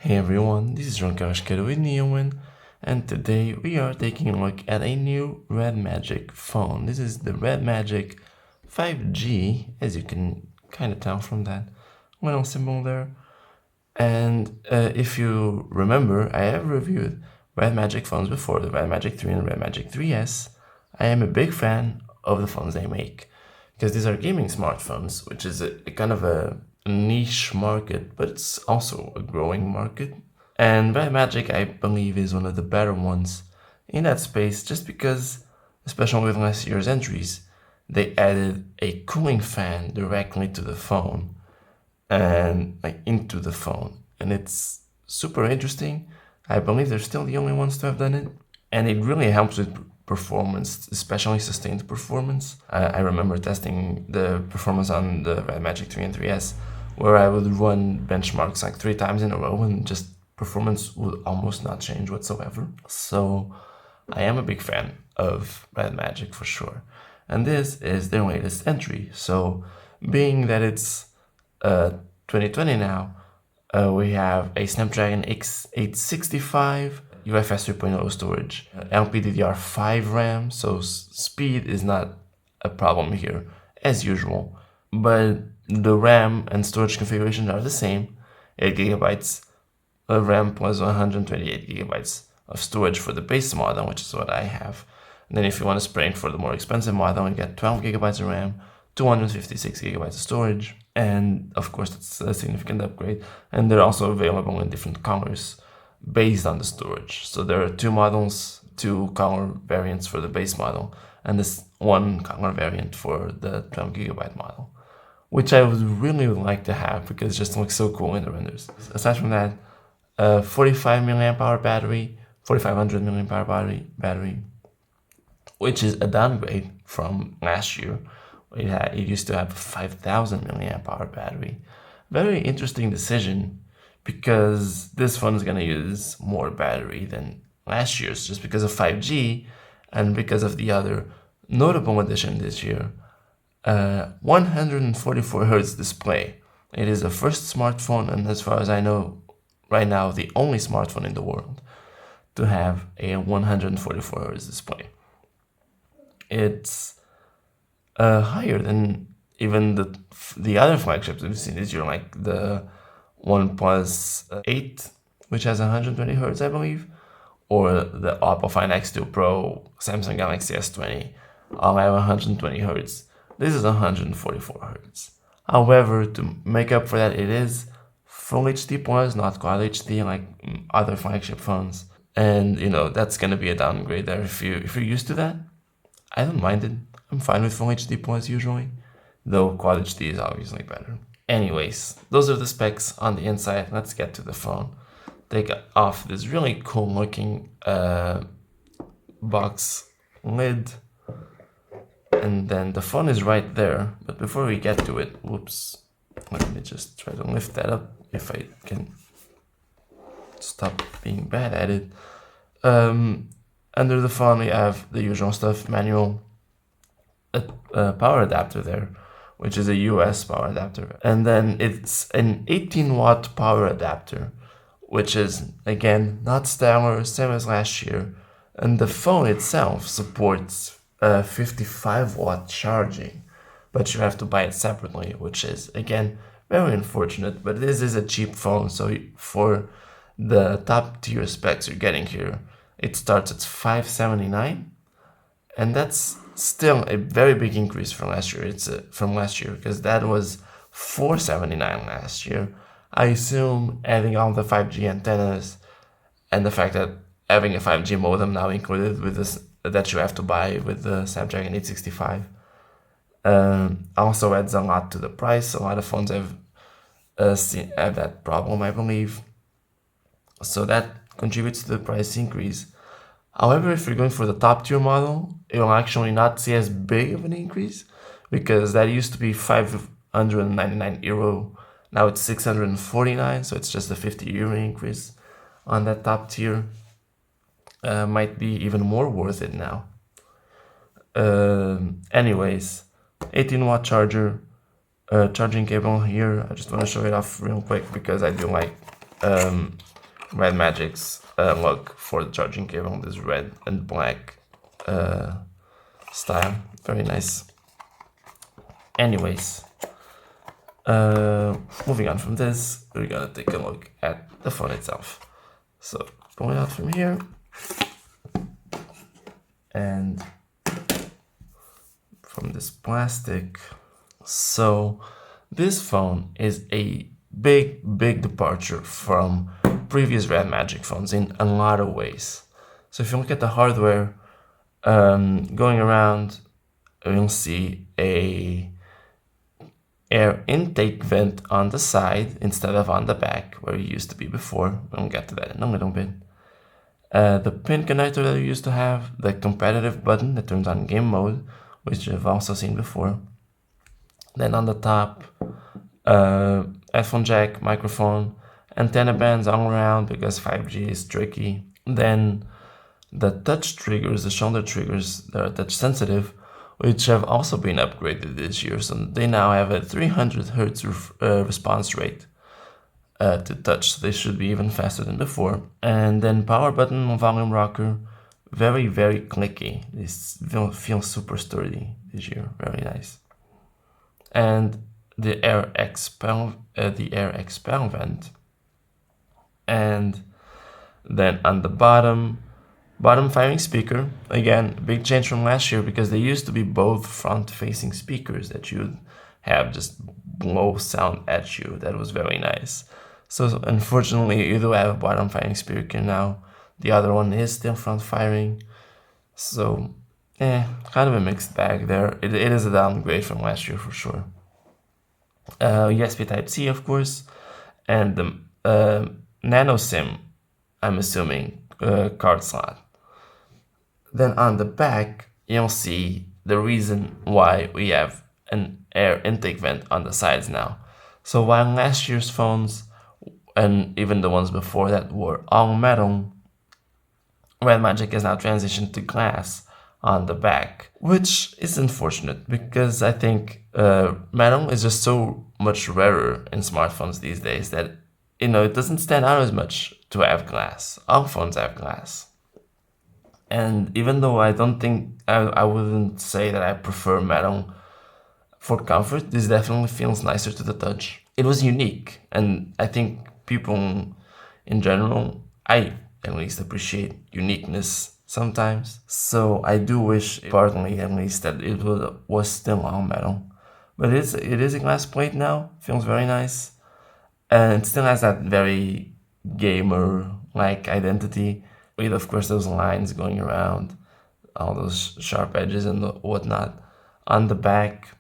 Hey everyone, this is Ronkashkeru with Neowin, and today we are taking a look at a new RedMagic phone. This is the RedMagic 5G, as you can kind of tell from that little symbol there. And if you remember, I have reviewed RedMagic phones before, the RedMagic 3 and RedMagic 3S. I am a big fan of the phones they make, because these are gaming smartphones, which is a kind of a niche market, but it's also a growing market. And RedMagic, I believe, is one of the better ones in that space, just because, especially with last year's entries, they added a cooling fan directly to the phone and into the phone, and it's super interesting. I believe they're still the only ones to have done it, and it really helps with performance, especially sustained performance. I remember testing the performance on the RedMagic 3 and 3S, where I would run benchmarks like 3 times in a row and just performance would almost not change whatsoever. So I am a big fan of RedMagic for sure. And this is their latest entry. So being that it's 2020 now, we have a Snapdragon X865, UFS 3.0 storage, LPDDR5 RAM, so speed is not a problem here, as usual. But the RAM and storage configurations are the same, 8GB of RAM plus 128GB of storage for the base model, which is what I have. And then if you want to spring for the more expensive model, you get 12GB of RAM, 256GB of storage, and of course that's a significant upgrade. And they're also available in different colors based on the storage. So there are 2 models, 2 color variants for the base model, and this 1 color variant for the 12GB model, which I would really like to have because it just looks so cool in the renders. Aside from that, 45 milliamp hour battery, 4500 milliamp hour battery, which is a downgrade from last year. It used to have a 5000 milliamp hour battery. Very interesting decision, because this phone is going to use more battery than last year's just because of 5G and because of the other notable addition this year, 144 Hz display. It is the first smartphone, and as far as I know right now, the only smartphone in the world to have a 144 Hz display. It's higher than even the other flagships we've seen this year, like the OnePlus 8, which has 120 Hz, I believe, or the Oppo Find X2 Pro, Samsung Galaxy S20, all have 120 Hz. This is 144 Hz. However, to make up for that, it is Full HD Plus, not Quad HD like other flagship phones. And that's gonna be a downgrade there. If you're used to that, I don't mind it. I'm fine with Full HD Plus usually, though Quad HD is obviously better. Anyways, those are the specs on the inside. Let's get to the phone. Take off this really cool looking box lid, and then the phone is right there. But before we get to it, whoops, let me just try to lift that up if I can stop being bad at it. Under the phone we have the usual stuff, manual, a power adapter there, which is a US power adapter, and then it's an 18-watt power adapter, which is again not stellar, same as last year. And the phone itself supports 55-watt charging, but you have to buy it separately, which is again very unfortunate. But this is a cheap phone, so for the top tier specs you're getting here, it starts at $579, and that's still a very big increase from last year. It's from last year, because that was $479 last year. I assume adding all the 5G antennas and the fact that having a 5G modem now included with this, that you have to buy with the Snapdragon 865, also adds a lot to the price. A lot of phones have that problem, I believe. So that contributes to the price increase. However, if you're going for the top tier model, you'll actually not see as big of an increase, because that used to be 599 euro. Now it's 649, so it's just a 50 euro increase on that top tier. Might be even more worth it now. Anyways, 18-watt charger, charging cable here. I just want to show it off real quick because I do like RedMagic's look for the charging cable, this red and black style. Very nice. Anyways, moving on from this, we're gonna take a look at the phone itself. So pulling out from here, and from this plastic. So this phone is a big departure from previous RedMagic phones in a lot of ways. So if you look at the hardware, going around, you'll see a air intake vent on the side instead of on the back where it used to be before. We'll get to that in a little bit. The pin connector that you used to have, the competitive button that turns on game mode, which you've also seen before. Then on the top, headphone jack, microphone, antenna bands all around because 5G is tricky. Then the touch triggers, the shoulder triggers that are touch sensitive, which have also been upgraded this year. So they now have a 300 Hz response rate to touch. So they should be even faster than before. And then power button, volume rocker, very clicky. This feels super sturdy this year, very nice. And the air expel vent. And then on the bottom firing speaker, again, big change from last year because they used to be both front-facing speakers that you'd have just blow sound at you. That was very nice. So unfortunately, you do have a bottom firing speaker now. The other one is still front firing. So, kind of a mixed bag there. It is a downgrade from last year for sure. USB Type-C, of course, and the nano SIM, I'm assuming, card slot. Then on the back, you'll see the reason why we have an air intake vent on the sides now. So while last year's phones, and even the ones before that, were all metal, RedMagic has now transitioned to glass on the back, which is unfortunate because I think metal is just so much rarer in smartphones these days that it doesn't stand out as much to have glass. All phones have glass. And even though I don't think, I wouldn't say that I prefer metal for comfort, this definitely feels nicer to the touch. It was unique, and I think people in general, I at least appreciate uniqueness sometimes. So I do wish, partly at least, that it was still all metal. But it is a glass plate now, feels very nice. And it still has that very gamer-like identity, with of course those lines going around, all those sharp edges and whatnot. On the back,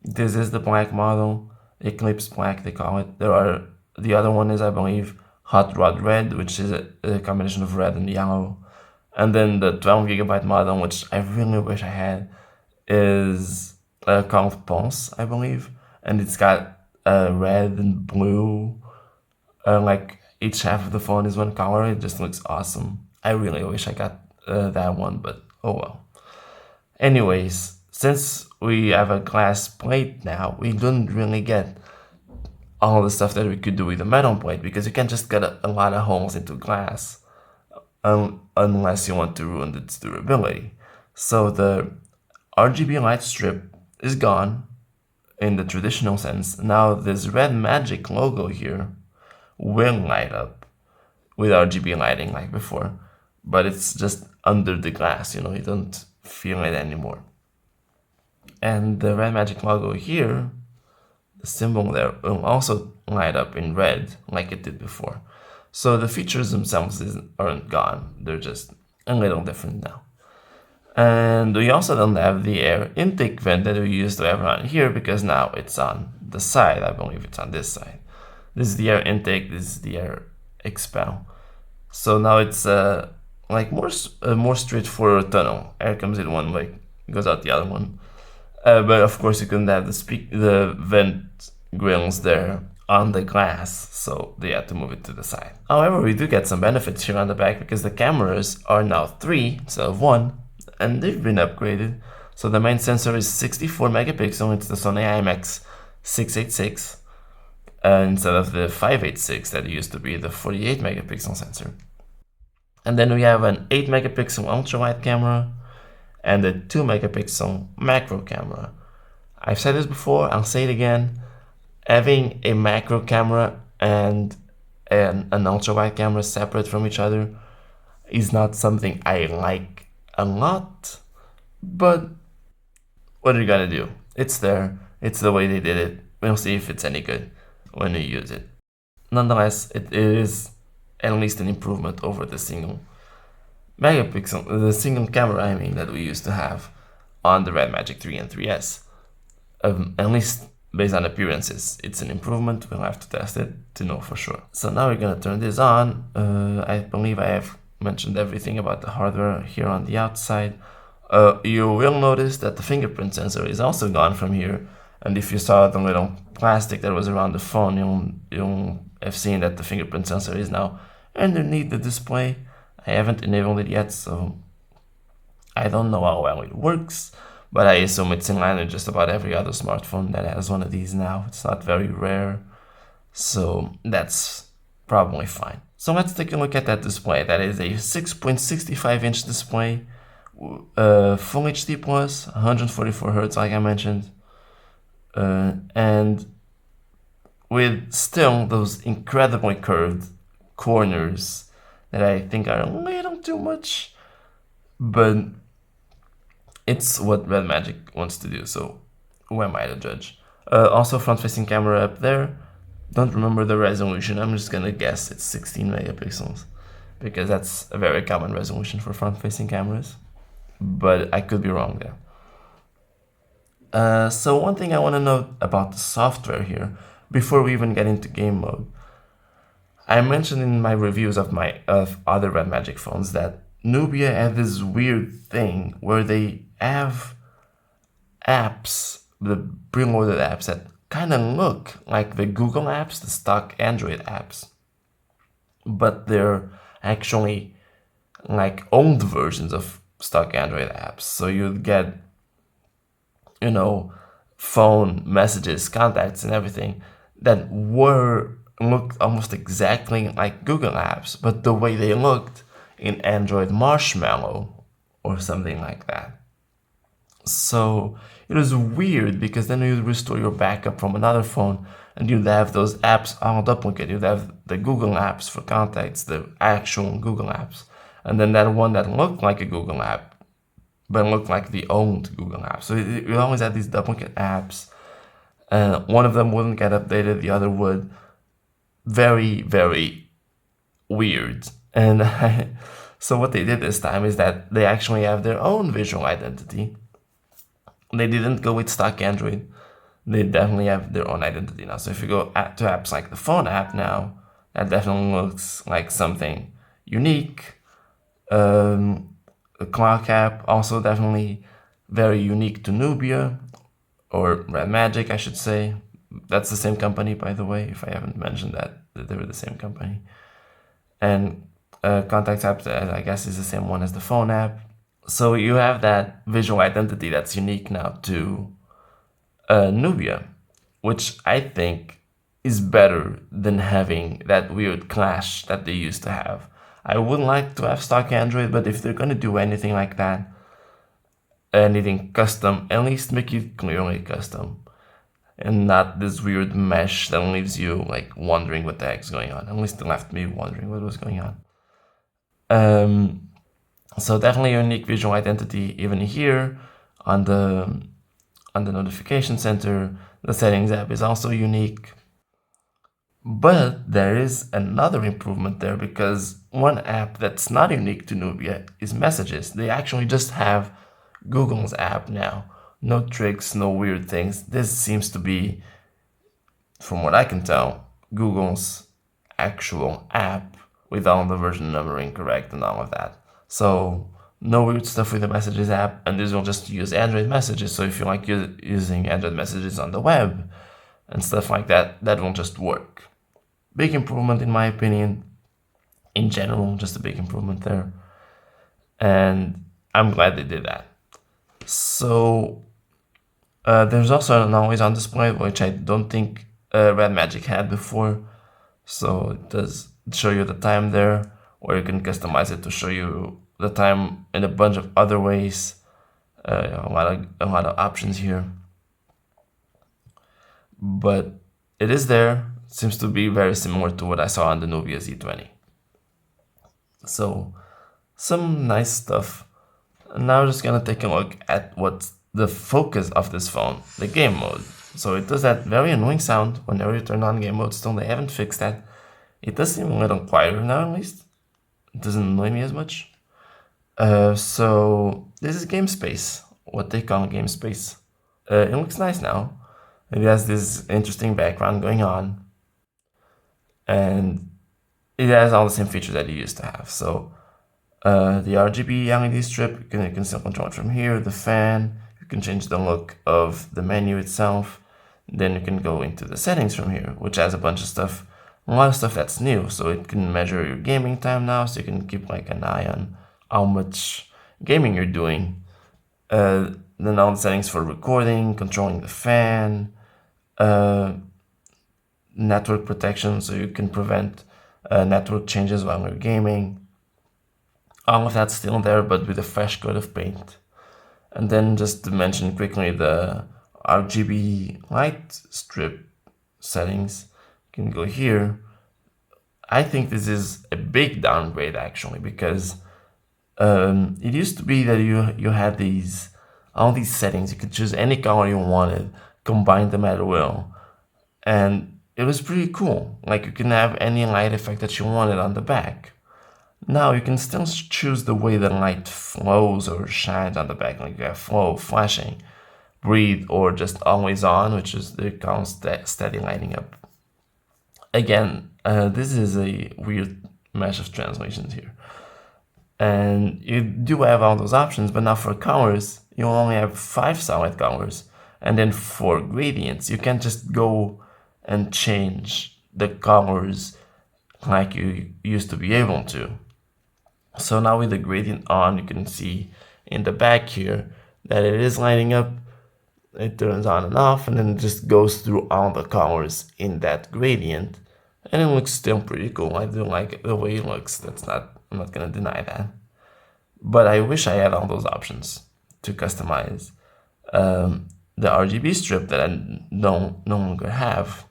this is the black model, Eclipse Black they call it. The other one is, I believe, Hot Rod Red, which is a combination of red and yellow. And then the 12GB model, which I really wish I had, is called Pulse, I believe. And it's got red and blue, like each half of the phone is one color. It just looks awesome. I really wish I got that one, but oh well. Anyways, since we have a glass plate now, we don't really get all the stuff that we could do with a metal plate because you can just get a lot of holes into glass unless you want to ruin its durability. So the RGB light strip is gone in the traditional sense. Now this RedMagic logo here will light up with RGB lighting like before, but it's just under the glass, you don't feel it anymore. And the RedMagic logo here, the symbol there, will also light up in red like it did before. So the features themselves aren't gone, they're just a little different now. And we also don't have the air intake vent that we used to have around here because now it's on the side. I believe it's on this side. This is the air intake, this is the air expel. So now it's like more straightforward tunnel. Air comes in one way, goes out the other one. But of course you couldn't have the vent grills there on the glass, so they had to move it to the side. However, we do get some benefits here on the back because the cameras are now 3 instead of 1, and they've been upgraded. So the main sensor is 64 megapixel, it's the Sony IMX 686. instead of the 586 that used to be the 48 megapixel sensor. And then we have an 8 megapixel ultra wide camera and a 2 megapixel macro camera. I've said this before, I'll say it again. Having a macro camera and an ultra wide camera separate from each other is not something I like a lot, but what are you gonna do? It's there, it's the way they did it. We'll see if it's any good when we use it. Nonetheless, it is at least an improvement over the single camera, I mean, that we used to have on the RedMagic 3 and 3S. At least based on appearances, it's an improvement. We'll have to test it to know for sure. So now we're gonna turn this on. I believe I have mentioned everything about the hardware here on the outside. You will notice that the fingerprint sensor is also gone from here. And if you saw the little plastic that was around the phone, you'll have seen that the fingerprint sensor is now underneath the display. I haven't enabled it yet, so I don't know how well it works, but I assume it's in line with just about every other smartphone that has one of these now. It's not very rare, so that's probably fine. So let's take a look at that display. That is a 6.65-inch display, Full HD plus, 144 Hz, like I mentioned, and with still those incredibly curved corners that I think are a little too much, but it's what RedMagic wants to do, so who am I to judge? Also front-facing camera up there. Don't remember the resolution, I'm just gonna guess it's 16 megapixels, because that's a very common resolution for front-facing cameras, but I could be wrong there. So one thing I want to note about the software here, before we even get into game mode, I mentioned in my reviews of other RedMagic phones that Nubia had this weird thing where they have apps, the preloaded apps that kind of look like the Google apps, the stock Android apps, but they're actually like old versions of stock Android apps. So you'd get, you know, phone messages, contacts, and everything that looked almost exactly like Google apps, but the way they looked in Android Marshmallow or something like that. So it was weird, because then you'd restore your backup from another phone and you'd have those apps all duplicate. You'd have the Google apps for contacts, the actual Google apps, and then that one that looked like a Google app but looked like the old Google app. So you always had these duplicate apps. One of them wouldn't get updated, the other would. Very, very weird. And so what they did this time is that they actually have their own visual identity. They didn't go with stock Android. They definitely have their own identity now. So if you go to apps like the phone app now, that definitely looks like something unique. The clock app, also definitely very unique to Nubia, or RedMagic, I should say. That's the same company, by the way, if I haven't mentioned that they were the same company. And Contacts app, I guess, is the same one as the phone app. So you have that visual identity that's unique now to Nubia, which I think is better than having that weird clash that they used to have. I would like to have stock Android, but if they're gonna do anything like that, anything custom, at least make it clearly custom, and not this weird mesh that leaves you like wondering what the heck's going on. At least it left me wondering what was going on. So definitely a unique visual identity even here on the notification center. The settings app is also unique. But there is another improvement there, because one app that's not unique to Nubia is Messages. They actually just have Google's app now. No tricks, no weird things. This seems to be, from what I can tell, Google's actual app with all the version numbering correct and all of that. So no weird stuff with the Messages app, and this will just use Android Messages. So if you like using Android Messages on the web and stuff like that, that will just work. Big improvement in my opinion. In general, just a big improvement there. And I'm glad they did that. So there's also an always on display, which I don't think RedMagic had before. So it does show you the time there, or you can customize it to show you the time in a bunch of other ways. A lot of options here, but it is there. It seems to be very similar to what I saw on the Nubia Z20. So some nice stuff. And now we're just gonna take a look at what's the focus of this phone, the game mode. So it does that very annoying sound whenever you turn on game mode. Still, they haven't fixed that. It does seem a little quieter now, at least. It doesn't annoy me as much. So this is game space, what they call game space. It looks nice now. It has this interesting background going on, and it has all the same features that you used to have. So the RGB LED strip, you can still control it from here. The fan, you can change the look of the menu itself. Then you can go into the settings from here, which has a bunch of stuff, a lot of stuff that's new. So it can measure your gaming time now, so you can keep like an eye on how much gaming you're doing. Then all the settings for recording, controlling the fan, network protection, so you can prevent network changes while you're gaming. All of that's still there, but with a fresh coat of paint. And then just to mention quickly the RGB light strip settings, you can go here. I think this is a big downgrade actually, because it used to be that you had all these settings. You could choose any color you wanted, combine them at will, and it was pretty cool. Like you can have any light effect that you wanted on the back. Now you can still choose the way the light flows or shines on the back. Like you have flow, flashing, breathe, or just always on, which is they call steady lighting up. Again, this is a weird mesh of translations here. And you do have all those options, but now for colors, you only have 5 solid colors. And then for gradients, you can just go and change the colors like you used to be able to. So now with the gradient on, you can see in the back here that it is lighting up. It turns on and off, and then it just goes through all the colors in that gradient. And it looks still pretty cool. I do like the way it looks. I'm not gonna deny that. But I wish I had all those options to customize the RGB strip that I no longer have.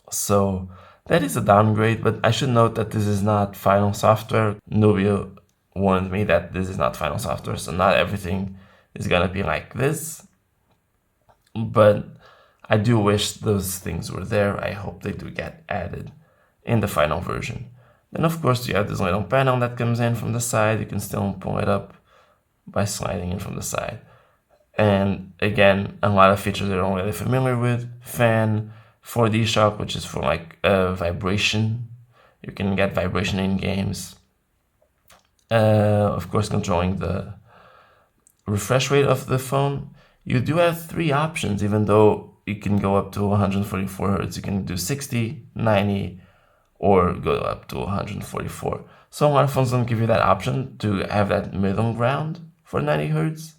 So that is a downgrade, but I should note that this is not final software. Nubia warned me that this is not final software, so not everything is gonna be like this. But I do wish those things were there. I hope they do get added in the final version. Then of course you have this little panel that comes in from the side. You can still pull it up by sliding in from the side. And again, a lot of features that I'm really familiar with. Fan, 4D shock, which is for like vibration. You can get vibration in games. Of course, controlling the refresh rate of the phone. You do have 3 options, even though you can go up to 144 Hertz. You can do 60, 90, or go up to 144. So a lot of phones don't give you that option to have that middle ground for 90 Hertz.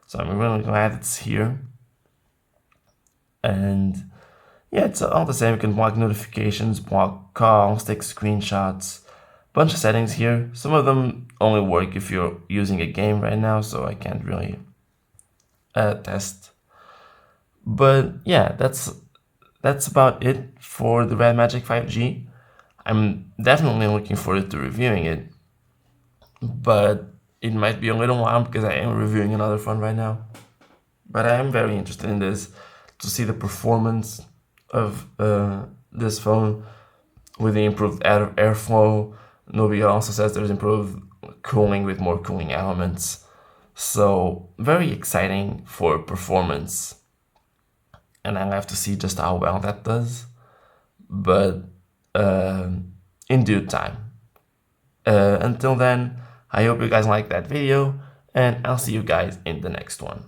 So I'm really glad it's here. And yeah, it's all the same. You can block notifications, block calls, take screenshots, bunch of settings here. Some of them only work if you're using a game right now, so I can't really test. But yeah, that's about it for the RedMagic 5G. I'm definitely looking forward to reviewing it, but it might be a little while because I am reviewing another phone right now. But I am very interested in this to see the performance of this phone with the improved airflow. Nubia also says there's improved cooling with more cooling elements. So very exciting for performance. And I'll have to see just how well that does. But in due time. Until then, I hope you guys liked that video, and I'll see you guys in the next one.